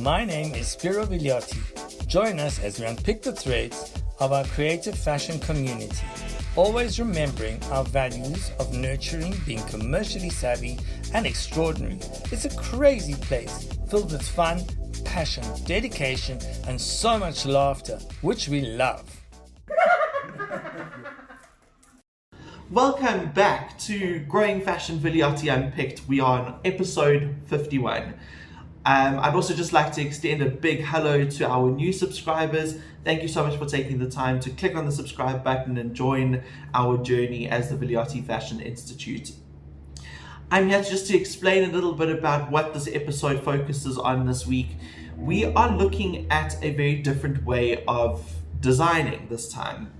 My name is Spero Villioti. Join us as we unpick the threads of our creative fashion community, always remembering our values of nurturing, being commercially savvy and extraordinary. It's a crazy place filled with fun, passion, dedication, and so much laughter, which we love. Welcome back to Growing Fashion Villioti Unpicked. We are on episode 51. I'd also just like to extend a big hello to our new subscribers. Thank you so much for taking the time to click on the subscribe button and join our journey as the Villioti Fashion Institute. I'm here just to explain a little bit about what this episode focuses on this week. We are looking at a very different way of designing this time.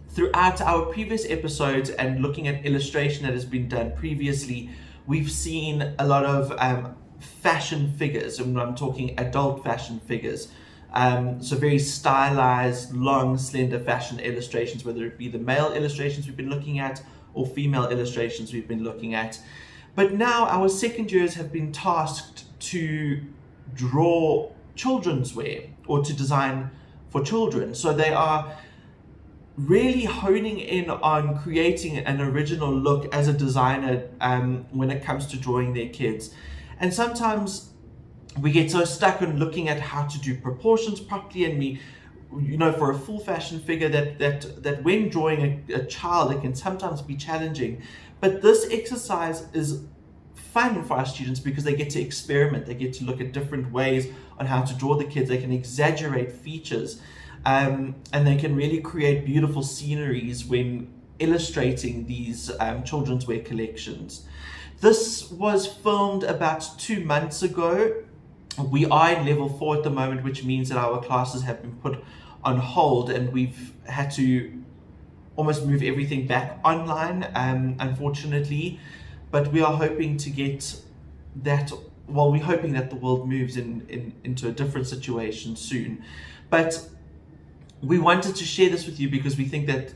Throughout our previous episodes and looking at illustration that has been done previously, we've seen a lot of fashion figures, and I'm talking adult fashion figures. So very stylized, long, slender fashion illustrations, whether it be the male illustrations we've been looking at or female illustrations we've been looking at. But now our second years have been tasked to draw children's wear or to design for children. So they are really honing in on creating an original look as a designer when it comes to drawing their kids. And sometimes we get so stuck on looking at how to do proportions properly, and we, for a full fashion figure that when drawing a child, it can sometimes be challenging. But this exercise is fun for our students because they get to experiment, they get to look at different ways on how to draw the kids, they can exaggerate features. And they can really create beautiful sceneries when illustrating these children's wear collections. This was filmed about 2 months ago. We are in level 4 at the moment, which means that our classes have been put on hold and we've had to almost move everything back online, unfortunately. But we are hoping to get that, we're hoping that the world moves into a different situation soon. But we wanted to share this with you because we think that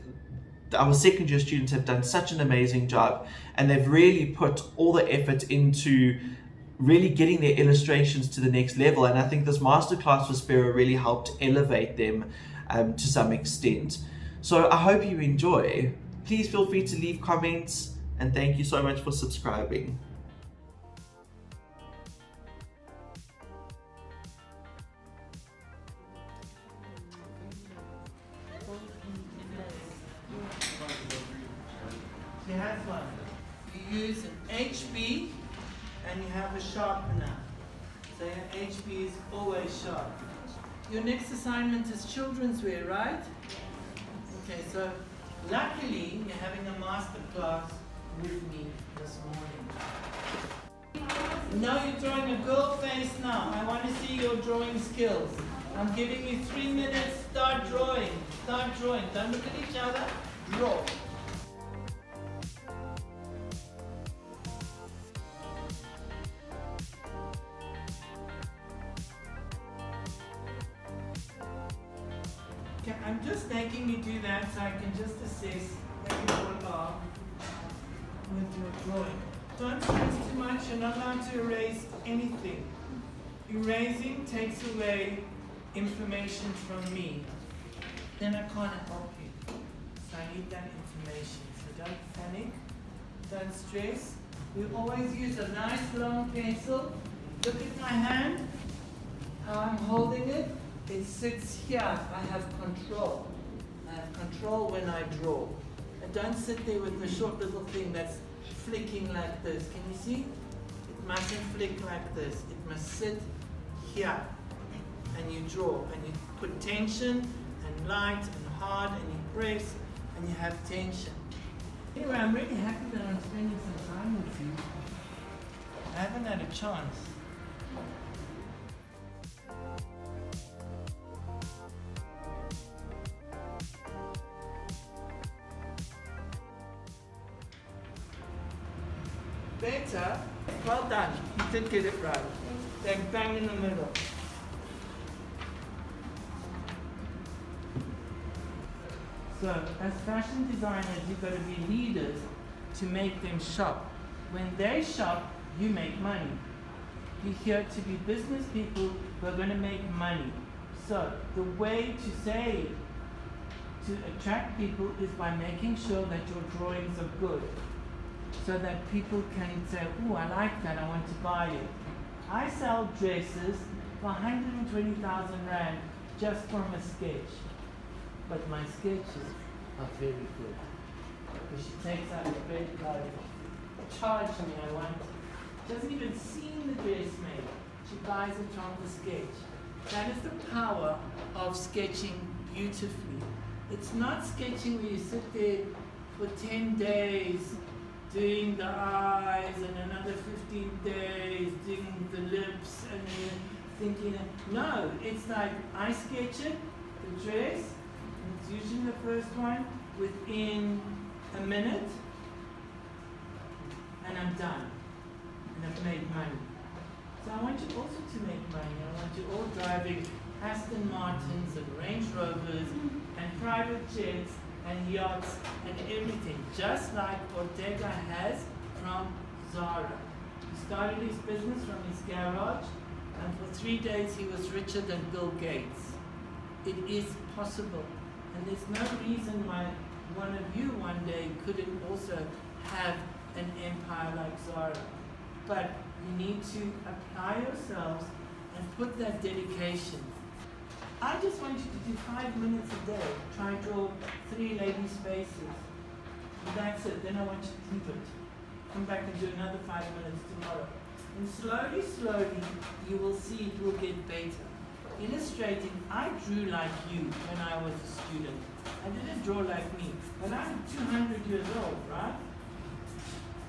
our second year students have done such an amazing job, and they've really put all the effort into really getting their illustrations to the next level. And I think this masterclass for Spero really helped elevate them to some extent. So I hope you enjoy. Please feel free to leave comments, and thank you so much for subscribing. You have one. You use an HB and you have a sharpener. So your HB is always sharp. Your next assignment is children's wear, right? Okay, so luckily you're having a master class with me this morning. Now you're drawing a girl face now. I want to see your drawing skills. I'm giving you 3 minutes. Start drawing. Start drawing. Don't look at each other. Draw. Okay, I'm just making you do that so I can just assess where you are with your drawing. Don't stress too much. You're not allowed to erase anything. Erasing takes away information from me. Then I can't help you. So I need that information. So don't panic. Don't stress. We always use a nice long pencil. Look at my hand. How I'm holding it. It sits here. I have control. I have control when I draw. And don't sit there with the short little thing that's flicking like this. Can you see? It mustn't flick like this. It must sit here. And you draw. And you put tension and light and hard and you press and you have tension. Anyway, I'm really happy that I'm spending some time with you. I haven't had a chance. Better. Well done. You did get it right. They're bang in the middle. So, as fashion designers, you've got to be leaders to make them shop. When they shop, you make money. We're here to be business people who are going to make money. So the way to attract people is by making sure that your drawings are good, so that people can say, oh, I like that, I want to buy it. I sell dresses for 120,000 Rand just from a sketch. But my sketches are very good. Because she takes out a credit card, charge me, I want it. She hasn't even seen the dress made. She buys it from the sketch. That is the power of sketching beautifully. It's not sketching where you sit there for 10 days doing the eyes and another 15 days doing the lips and then thinking, no, it's like I sketch it, the dress, and it's usually the first one, within a minute, and I'm done, and I've made money. So I want you also to make money. I want you all driving Aston Martins and Range Rovers and private jets and yachts and everything, just like Ortega has from Zara. He started his business from his garage, and for 3 days he was richer than Bill Gates. It is possible, and there's no reason why one of you one day couldn't also have an empire like Zara. But you need to apply yourselves and put that dedication. I just want you to do 5 minutes a day. Try and draw 3 ladies' faces. And that's it. Then I want you to leave it. Come back and do another 5 minutes tomorrow. And slowly, slowly, you will see it will get better. Illustrating, I drew like you when I was a student. I didn't draw like me. But I'm 200 years old, right?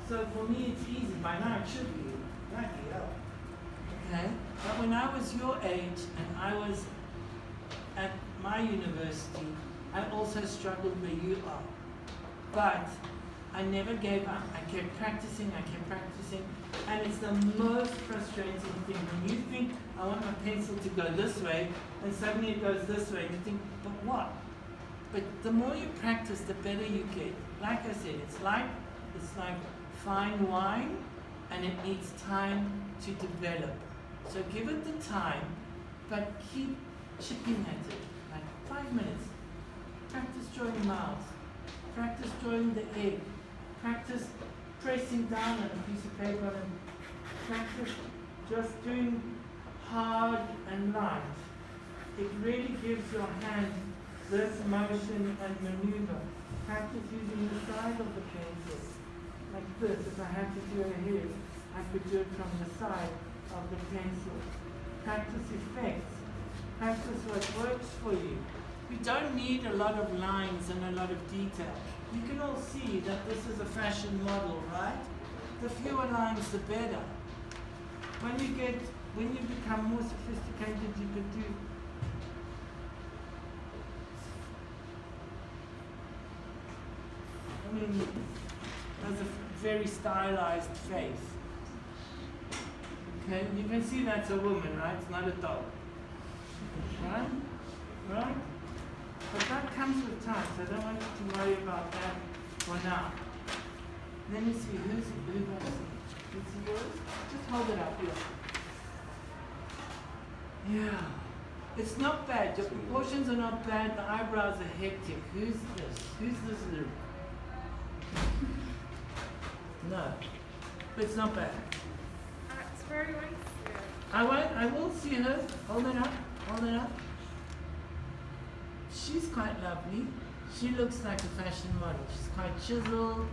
So for me it's easy. By now it should be. Bloody hell. Okay? But when I was your age and I was at my university, I also struggled where you are. But I never gave up. I kept practicing, and it's the most frustrating thing. When you think, I want my pencil to go this way, and suddenly it goes this way, and you think, but what? But the more you practice, the better you get. Like I said, it's like fine wine, and it needs time to develop. So give it the time, but keep chipping at it, like 5 minutes. Practice drawing mouths. Practice drawing the egg. Practice pressing down on a piece of paper and practice just doing hard and light. It really gives your hand this motion and maneuver. Practice using the side of the pencil. Like this, if I had to do it here, I could do it from the side of the pencil. Practice effects. Practice what works for you. You don't need a lot of lines and a lot of detail. You can all see that this is a fashion model, right? The fewer lines, the better. When you become more sophisticated, you can do. I mean, there's a very stylized face. Okay, you can see that's a woman, right? It's not a dog. Right? Right? But that comes with time, so I don't want you to worry about that for now. Let me see, who's it? Is it yours? Just hold it up here. Yeah. It's not bad. Your proportions are not bad. The eyebrows are hectic. Who's this? Who's this little? No. But it's not bad. Spero wants to. I will see her. Hold it up. Hold it up. She's quite lovely. She looks like a fashion model. She's quite chiseled.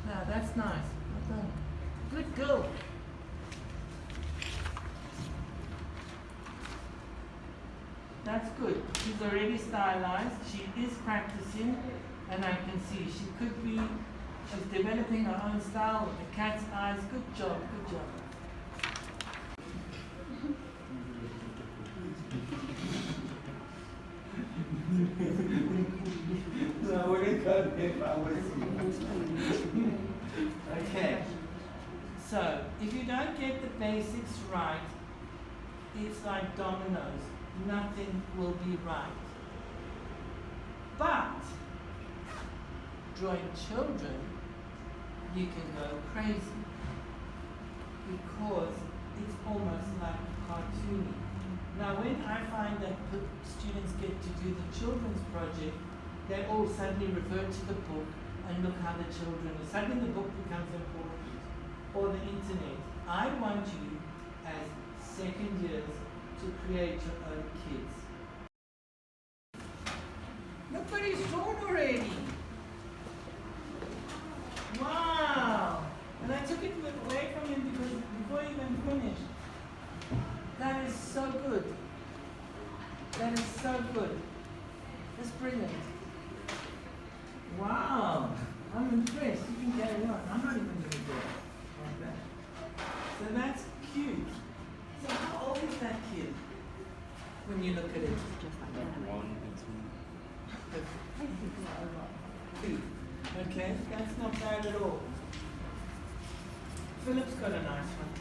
No, that's nice. Well done. Good girl. That's good. She's already stylized. She is practicing, and I can see she could be. She's developing her own style with the cat's eyes. Good job. Good job. So we're gonna go if I was. Okay. So if you don't get the basics right, it's like dominoes. Nothing will be right. But drawing children, you can go crazy because it's almost like cartoony. Now when I find that students get to do the children's project, they all suddenly revert to the book and look how the children, suddenly the book becomes important, or the internet. I want you as second years to create your own kids. Look what he's drawn already. Wow! And I took it away from him because before he even finished. That is so good. That is so good. That's brilliant. Wow! I'm impressed. You can carry on. I'm not even going to do it like that. So that's cute. So how old is that kid when you look at it? Like 1 and 2. 2. Okay, that's not bad at all. Philip's got a nice one.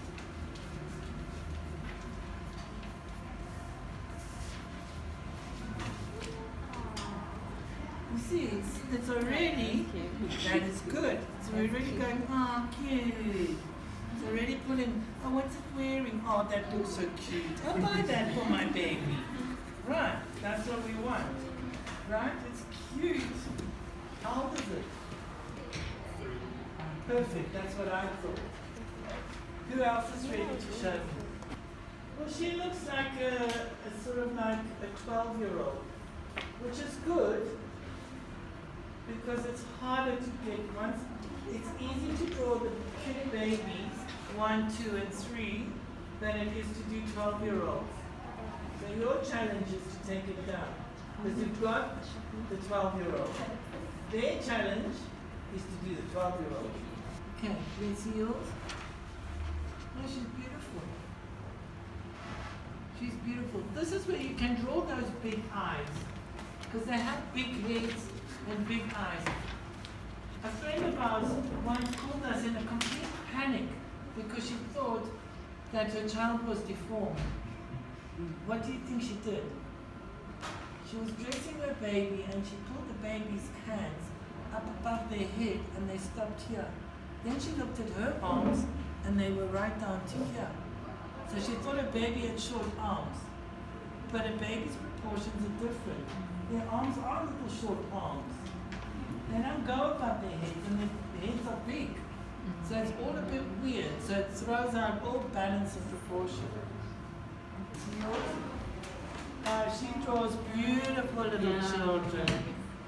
You see, it's already, that is good. So we're already going, oh, cute. It's already pulling, oh, what's it wearing? Oh, that looks so cute. I'll buy that for my baby. Right, that's what we want. Right, it's cute. How old is it? Perfect, that's what I thought. Who else is ready to show me? Well, she looks like a sort of like a 12-year-old, which is good because it's harder to get once. It's easy to draw the kid babies 1, 2, and 3 than it is to do 12-year-olds. So your challenge is to take it down because you've got the 12-year-old. Their challenge is to do the 12-year-old. Okay, let's see yours. Oh, she's beautiful. She's beautiful. This is where you can draw those big eyes because they have big heads and big eyes. A friend of ours once called us in a complete panic because she thought that her child was deformed. What do you think she did? She was dressing her baby and she pulled the baby's hands up above their head and they stopped here. Then she looked at her arms and they were right down to here. So she thought a baby had short arms. But a baby's proportions are different. Their arms are little short arms. They don't go above their heads and their heads are big. So it's all a bit weird. So it throws out all balance and proportion. See yours? She draws beautiful little children.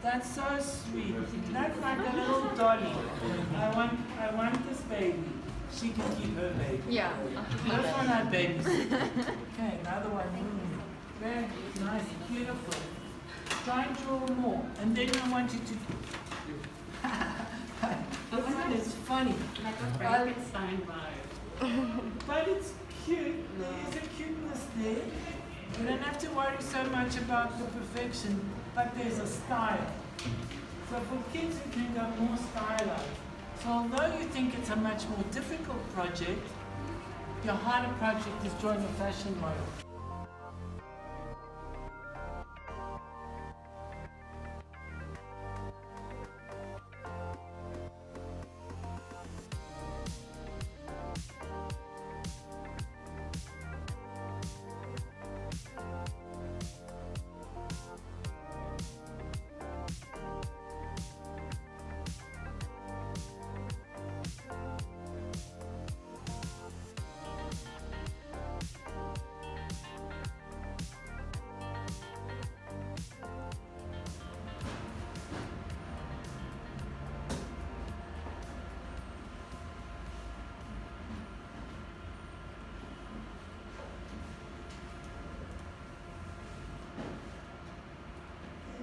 That's so sweet. That's like a little dolly. I want this baby. She can keep her baby. Yeah. This one I babysit. Okay, another one. Very nice, beautiful. Try and draw more. And then I want you to this one is funny. Like a Frankenstein vibe. But it's cute. There is a cuteness there. You don't have to worry so much about the perfection, but there's a style. So for kids you can go more stylized. So although you think it's a much more difficult project, your harder project is drawing a fashion model.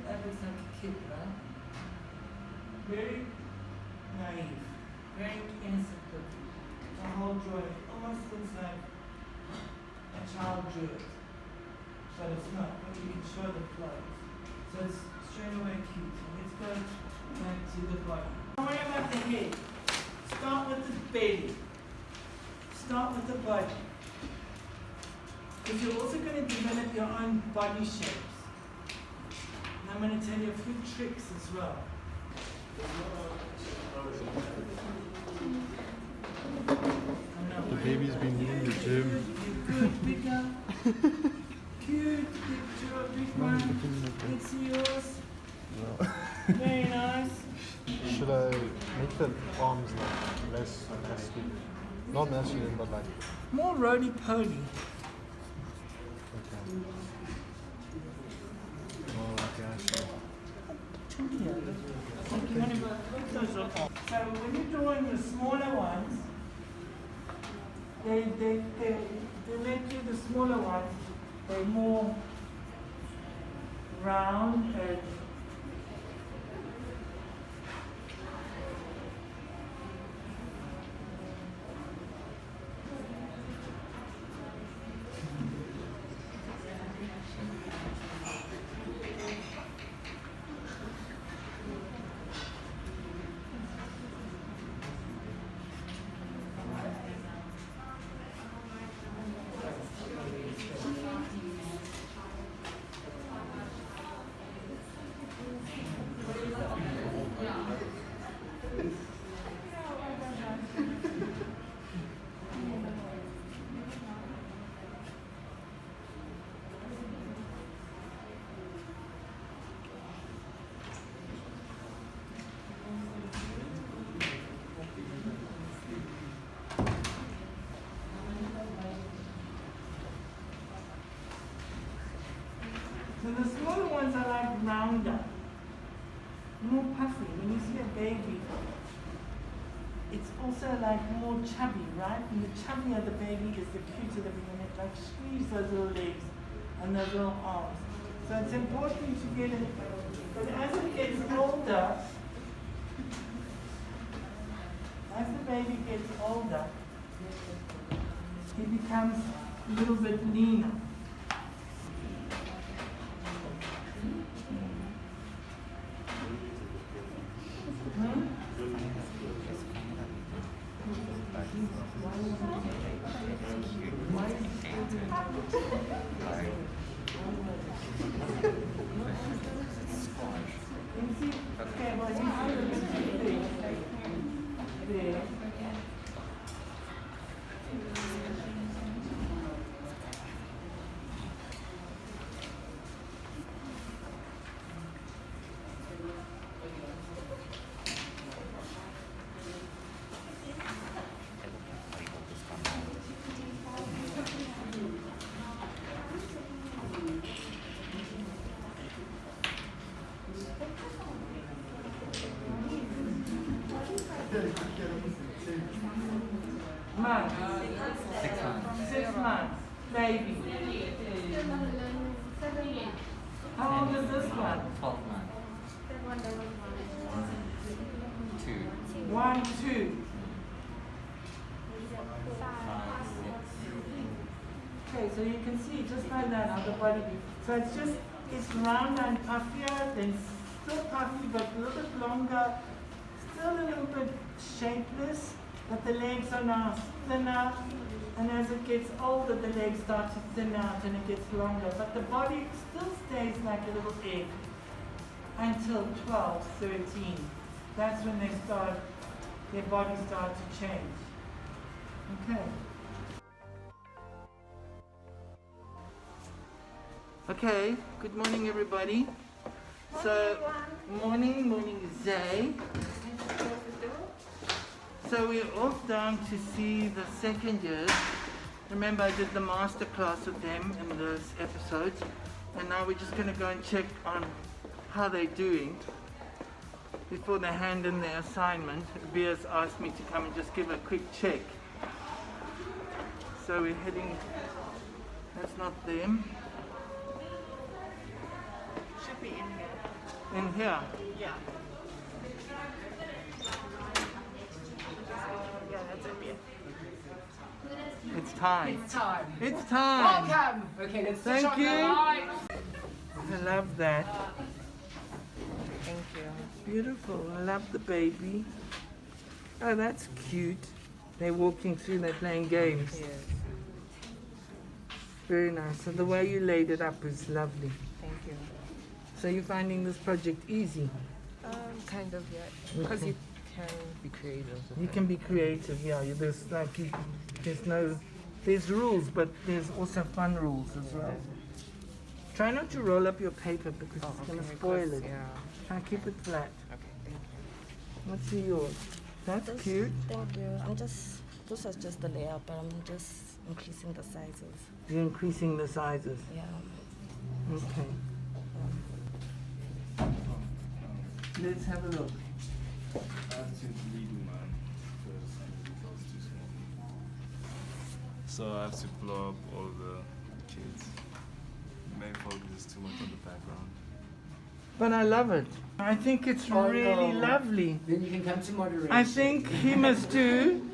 That looks like a kid, right? Very naive, very innocent looking. The whole drawing almost looks like a child drew it. But it's not, but you can show the clothes. So it's straight away cute. Let's go back to the body. Don't worry about the head. Start with the belly. Start with the body. Because you're also going to develop your own body shapes. I'm going to tell you a few tricks as well. The baby's been hitting the gym. Good, bigger. Cute, big one. It's yours. Very nice. Should I make the arms like less masculine? Not masculine, but like. More roly-poly. Okay. Oh, okay, sure. So when you're drawing the smaller ones, they make you the smaller ones. They're more round and so the smaller ones are like rounder, more puffy. When you see a baby, it's also like more chubby, right? And the chubbier the baby is, the cuter the baby. And it like squeeze those little legs and those little arms. So it's important to get it. But as it gets older, as the baby gets older, he becomes a little bit leaner. Okay, well, you see the big there. Months. 6 months. 6 months. Baby. How old is this one? 12 months. 2. 1, 2. 5, 6. Okay, so you can see just like that how the body. So it's round and puffier, then still puffy but a little bit longer, still a little bit shapeless, but the legs are now thinner, and as it gets older the legs start to thin out and it gets longer, but the body still stays like a little egg until 12, 13. That's when their bodies start to change. Okay. Okay, good morning everybody. So, morning Zay. So we're off down to see the second years. Remember I did the master class with them in those episodes, and now we're just going to go and check on how they're doing before they hand in their assignment. Bea's asked me to come and just give a quick check. So we're heading, that's not them. Should be in here. In here. Yeah. Yeah, that's it. Yeah. It's time. It's time. It's time. Welcome. Okay, let's Thank switch on you. the light. I love that. Thank you. Beautiful. I love the baby. Oh, that's cute. They're walking through, they're playing games. Yes. Very nice. So the way you laid it up is lovely. Thank you. So you're finding this project easy? Kind of, yeah. Because you can be creative. You can be creative, yeah. There's rules, but there's also fun rules as well. Try not to roll up your paper because it's going to spoil it. Yeah. Try and keep it flat. Okay, thank you. Let's see yours. That's cute. Thank you. This is just the layout, but I'm just increasing the sizes. You're increasing the sizes. Yeah. Okay. Let's have a look. I have to redo mine because it was too small. So I have to blow up all the kids. Main focus is too much on the background. But I love it. I think it's really lovely. Then you can come to moderation. I think he must do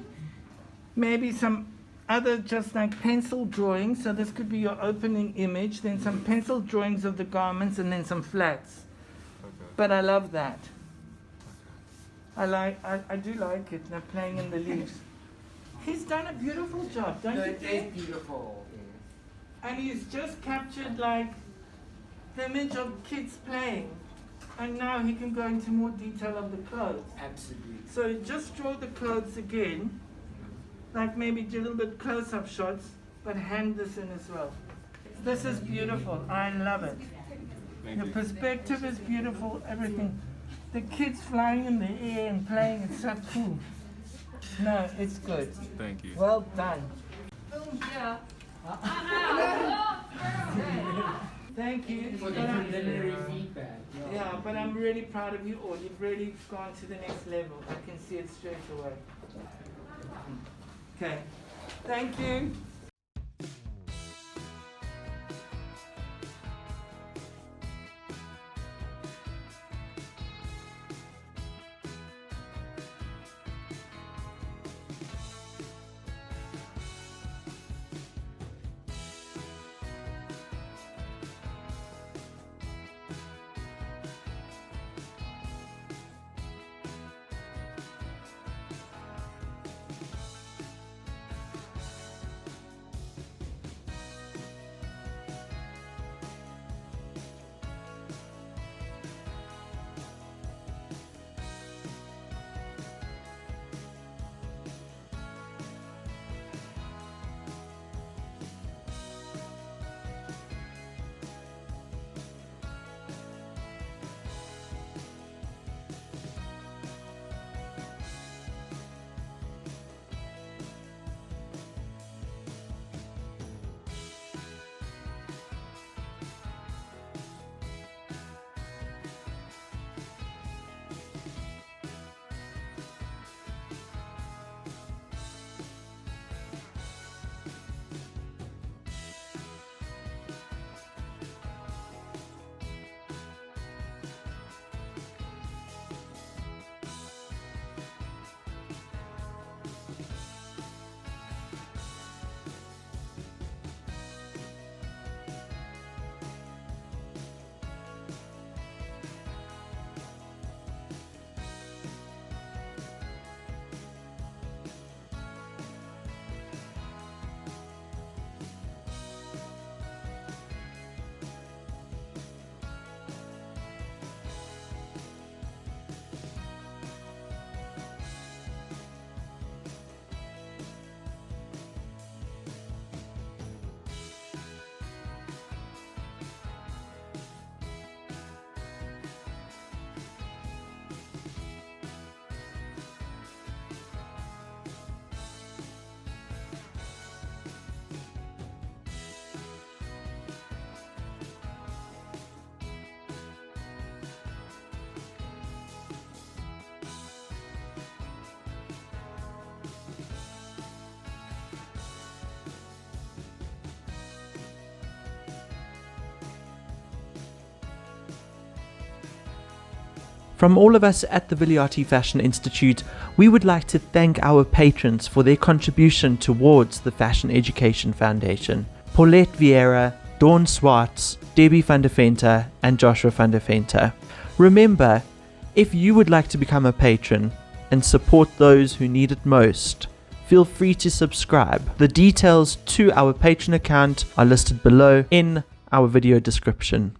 maybe some other just like pencil drawings. So this could be your opening image, then some pencil drawings of the garments, and then some flats. Okay. But I love that. I do like it. They're playing in the leaves. He's done a beautiful job, don't you It think? is beautiful. And he's just captured like the image of kids playing. And now he can go into more detail of the clothes. Absolutely. So just draw the clothes again, like maybe do a little bit close-up shots, but hand this in as well. This is beautiful. I love it. Thank Your you. perspective is beautiful. Everything. The kids flying in the air and playing. It's so cool. No, it's good. Thank you. Well done. Thank you. For the But I'm- preliminary feedback. Yeah, but I'm really proud of you all. You've really gone to the next level. I can see it straight away. Okay. Thank you. From all of us at the Villioti Fashion Institute, we would like to thank our patrons for their contribution towards the Fashion Education Foundation. Paulette Vieira, Dawn Swartz, Debbie van der Venter, and Joshua van der Venter. Remember, if you would like to become a patron and support those who need it most, feel free to subscribe. The details to our Patreon account are listed below in our video description.